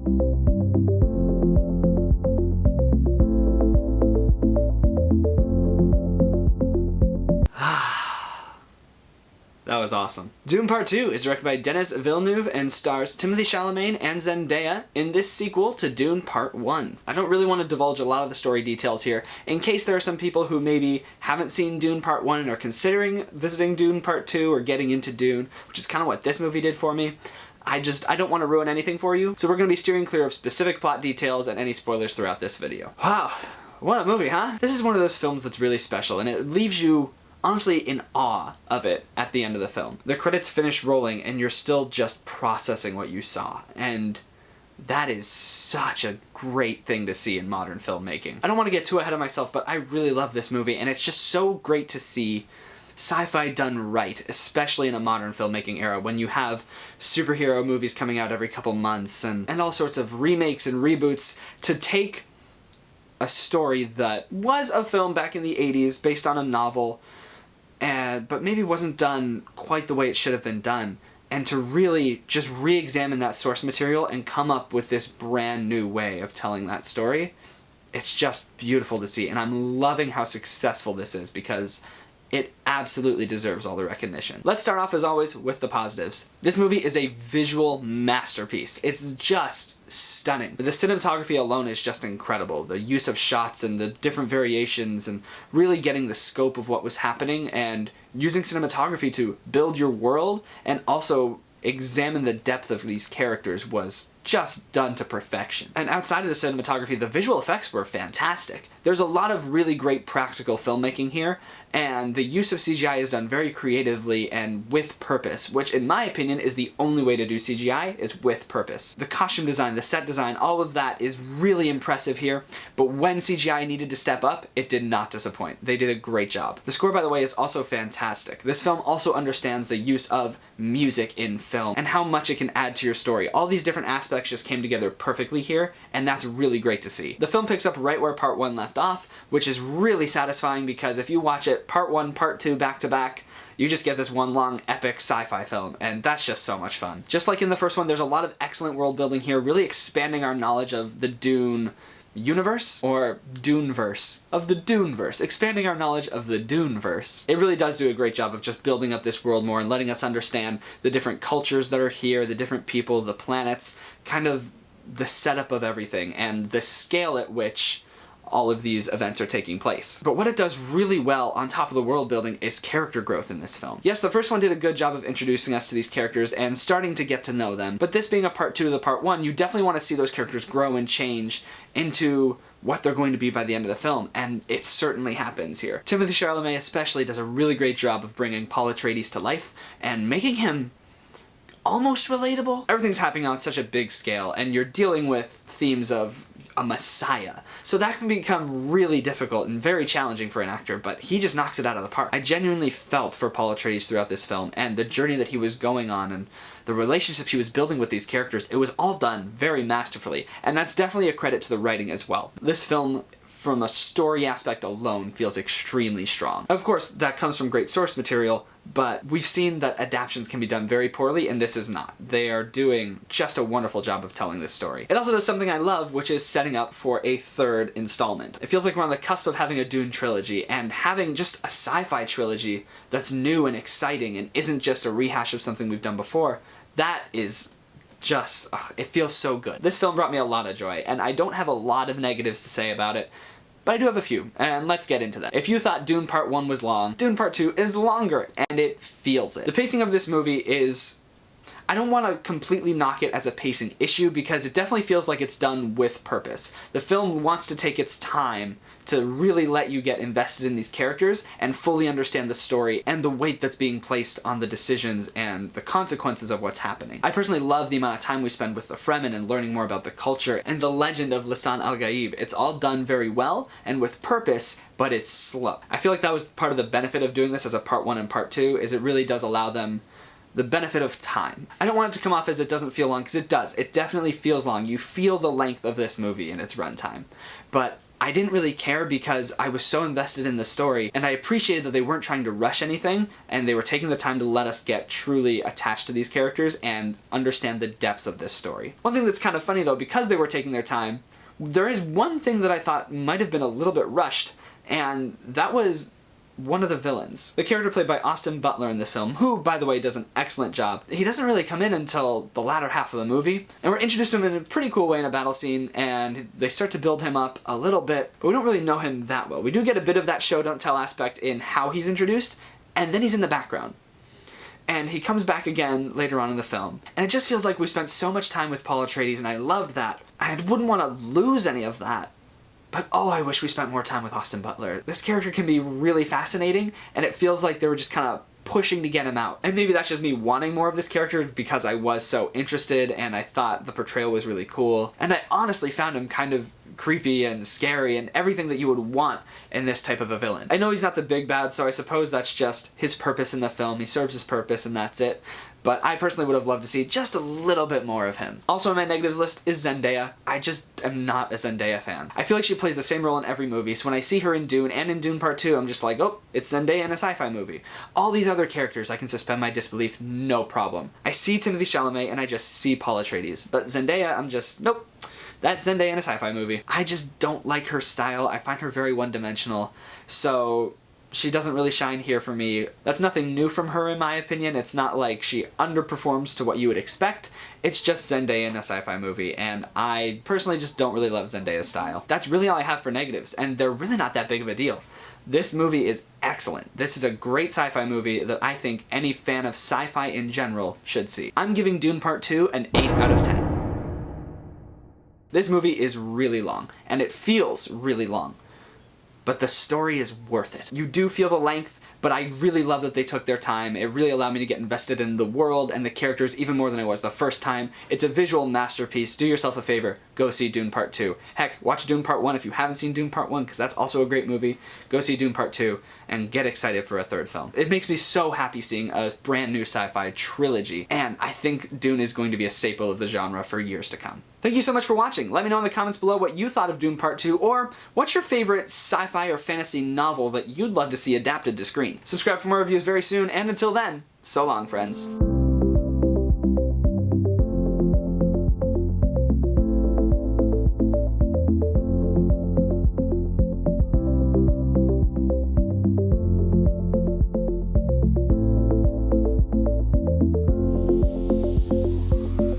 That was awesome. Dune Part 2 is directed by Denis Villeneuve and stars Timothée Chalamet and Zendaya in this sequel to Dune Part 1. I don't really want to divulge a lot of the story details here, in case there are some people who maybe haven't seen Dune Part 1 and are considering visiting Dune Part 2 or getting into Dune, which is kind of what this movie did for me. I don't want to ruin anything for you, so we're going to be steering clear of specific plot details and any spoilers throughout this video. Wow, what a movie, huh? This is one of those films that's really special, and it leaves you honestly in awe of it at the end of the film. The credits finish rolling and you're still just processing what you saw, and that is such a great thing to see in modern filmmaking. I don't want to get too ahead of myself, but I really love this movie, and it's just so great to see sci-fi done right, especially in a modern filmmaking era when you have superhero movies coming out every couple months and all sorts of remakes and reboots to take a story that was a film back in the 80s based on a novel, but maybe wasn't done quite the way it should have been done, and to really just re-examine that source material and come up with this brand new way of telling that story. It's just beautiful to see, and I'm loving how successful this is because it absolutely deserves all the recognition. Let's start off, as always, with the positives. This movie is a visual masterpiece. It's just stunning. The cinematography alone is just incredible. The use of shots and the different variations and really getting the scope of what was happening and using cinematography to build your world and also examine the depth of these characters was just done to perfection. And outside of the cinematography, the visual effects were fantastic. There's a lot of really great practical filmmaking here, and the use of CGI is done very creatively and with purpose, which in my opinion is the only way to do CGI, is with purpose. The costume design, the set design, all of that is really impressive here, but when CGI needed to step up, it did not disappoint. They did a great job. The score, by the way, is also fantastic. This film also understands the use of music in film and how much it can add to your story. All these different aspects just came together perfectly here, and that's really great to see. The film picks up right where Part 1 left off, which is really satisfying because if you watch it Part 1, Part 2 back to back, you just get this one long epic sci-fi film, and that's just so much fun. Just like in the first one, there's a lot of excellent world building here, really expanding our knowledge of the Dune universe, or Duneverse, of the Duneverse, expanding our knowledge of the Duneverse. It really does do a great job of just building up this world more and letting us understand the different cultures that are here, the different people, the planets, kind of the setup of everything, and the scale at which all of these events are taking place. But what it does really well on top of the world building is character growth in this film. Yes, the first one did a good job of introducing us to these characters and starting to get to know them, but this being a part 2 of the part 1, you definitely want to see those characters grow and change into what they're going to be by the end of the film, and it certainly happens here. Timothée Chalamet especially does a really great job of bringing Paul Atreides to life and making him almost relatable. Everything's happening on such a big scale, and you're dealing with themes of a messiah. So that can become really difficult and very challenging for an actor, but he just knocks it out of the park. I genuinely felt for Paul Atreides throughout this film, and the journey that he was going on, and the relationships he was building with these characters. It was all done very masterfully, and that's definitely a credit to the writing as well. This film, from a story aspect alone, feels extremely strong. Of course, that comes from great source material, but we've seen that adaptations can be done very poorly, and this is not. They are doing just a wonderful job of telling this story. It also does something I love, which is setting up for a third installment. It feels like we're on the cusp of having a Dune trilogy, and having just a sci-fi trilogy that's new and exciting and isn't just a rehash of something we've done before. That is just, it feels so good. This film brought me a lot of joy, and I don't have a lot of negatives to say about it, but I do have a few, and let's get into them. If you thought Dune Part 1 was long, Dune Part 2 is longer, and it feels it. The pacing of this movie is, I don't want to completely knock it as a pacing issue because it definitely feels like it's done with purpose. The film wants to take its time to really let you get invested in these characters and fully understand the story and the weight that's being placed on the decisions and the consequences of what's happening. I personally love the amount of time we spend with the Fremen and learning more about the culture and the legend of Lisan al-Gaib. It's all done very well and with purpose, but it's slow. I feel like that was part of the benefit of doing this as a part 1 and part 2, is it really does allow them the benefit of time. I don't want it to come off as it doesn't feel long, because it does. It definitely feels long. You feel the length of this movie in its runtime. But I didn't really care because I was so invested in the story, and I appreciated that they weren't trying to rush anything, and they were taking the time to let us get truly attached to these characters and understand the depths of this story. One thing that's kind of funny though, because they were taking their time, there is one thing that I thought might have been a little bit rushed, and that was one of the villains. The character played by Austin Butler in this film, who, by the way, does an excellent job. He doesn't really come in until the latter half of the movie, and we're introduced to him in a pretty cool way in a battle scene, and they start to build him up a little bit, but we don't really know him that well. We do get a bit of that show don't tell aspect in how he's introduced, and then he's in the background. And he comes back again later on in the film. And it just feels like we spent so much time with Paul Atreides, and I loved that. I wouldn't want to lose any of that. But oh, I wish we spent more time with Austin Butler. This character can be really fascinating, and it feels like they were just kind of pushing to get him out. And maybe that's just me wanting more of this character because I was so interested and I thought the portrayal was really cool. And I honestly found him kind of creepy and scary and everything that you would want in this type of a villain. I know he's not the big bad, so I suppose that's just his purpose in the film. He serves his purpose and that's it. But I personally would have loved to see just a little bit more of him. Also on my negatives list is Zendaya. I just am not a Zendaya fan. I feel like she plays the same role in every movie, so when I see her in Dune and in Dune Part 2, I'm just like, oh, it's Zendaya in a sci-fi movie. All these other characters, I can suspend my disbelief, no problem. I see Timothée Chalamet and I just see Paul Atreides. But Zendaya, I'm just, nope. That's Zendaya in a sci-fi movie. I just don't like her style. I find her very one-dimensional. So she doesn't really shine here for me. That's nothing new from her in my opinion. It's not like she underperforms to what you would expect. It's just Zendaya in a sci-fi movie, and I personally just don't really love Zendaya's style. That's really all I have for negatives, and they're really not that big of a deal. This movie is excellent. This is a great sci-fi movie that I think any fan of sci-fi in general should see. I'm giving Dune Part 2 an 8 out of 10. This movie is really long, and it feels really long. But the story is worth it. You do feel the length, but I really love that they took their time. It really allowed me to get invested in the world and the characters even more than I was the first time. It's a visual masterpiece. Do yourself a favor. Go see Dune Part 2. Heck, watch Dune Part 1 if you haven't seen Dune Part 1, because that's also a great movie. Go see Dune Part 2 and get excited for a third film. It makes me so happy seeing a brand new sci-fi trilogy, and I think Dune is going to be a staple of the genre for years to come. Thank you so much for watching. Let me know in the comments below what you thought of Dune Part 2, or what's your favorite sci-fi or fantasy novel that you'd love to see adapted to screen. Subscribe for more reviews very soon, and until then, so long, friends.